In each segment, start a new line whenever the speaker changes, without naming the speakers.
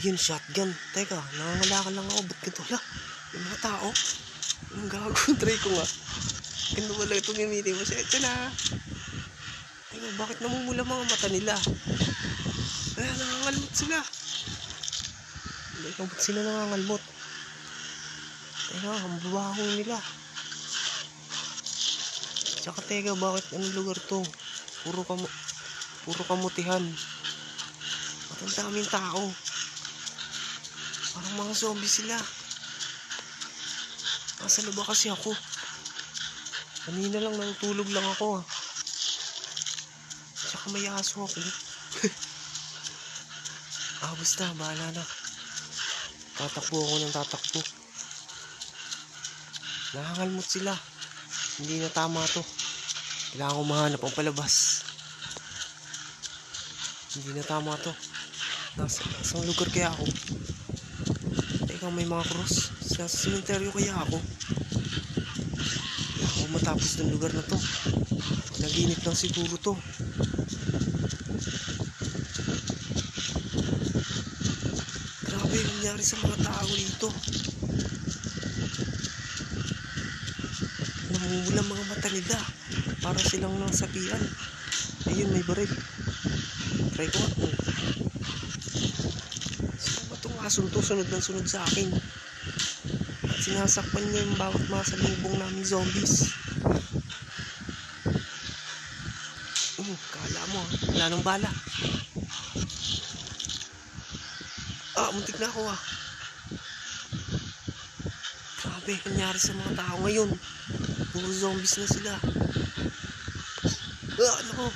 Yun, shotgun. Teka, nangangalakal lang ako. Ba't ganito? Hala, yung mga tao. Ang gago, try ko nga. Ganito pala itong gamitin mo. Siyempre na. Teka, bakit namumula mga mata nila? Kaya nangangalmot sila. Teka, ba't sila nangangalmot? Teka, ang babaho nila. Tsaka teka, bakit anong lugar to? Puro kamutihan. At ang daming tao. Parang mga zombie sila. Nasa laba kasi ako. Kanina lang natutulog lang ako. Tsaka may aso ako. Basta, bahala na. Tatakbo ako ng tatakbo. Nakangalmot sila. Hindi na tama to. Kailangan ko mahanap ang palabas. Hindi na tama to. Nasang lugar kaya ako? Teka, may mga cross. Sa sementeryo kaya ako? Kaya ako matapos ng lugar na to. Naginip lang siguro to. Grabe yung nangyari sa mga tao dito. Namumula mga mata nila. Para silang nasabihan. Ayun, may baril. Try ko nga. Sino ba itong asong to? Sunod ng sunod sa akin. At sinasakpan niya yung bawat masalubong naming zombies. Kala mo, wala nang bala. Muntik na ako Grabe, nangyari sa mga tao ngayon. Puro zombies na sila. Ano ko?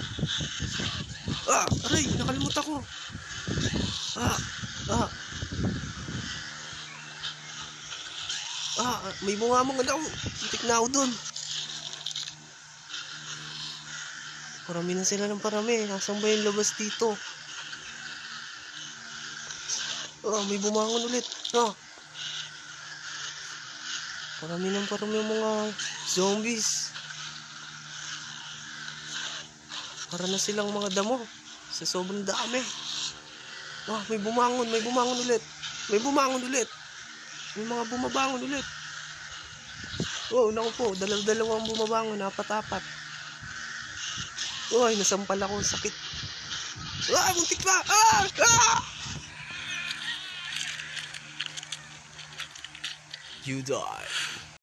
Aray, nakalimut ako. May bungamang ano. Muntik na ako dun. Parami na sila ng parami. Nasaan ba yung labas dito? May bumangon ulit. Parami ng parami yung mga zombies. Para na silang mga damo. Sa sobrang dami. May bumangon ulit. May mga bumabangon ulit. Naku po, dalawang bumabangon, apat-apat. Nasampal ako, sakit. Muntik pa! You die.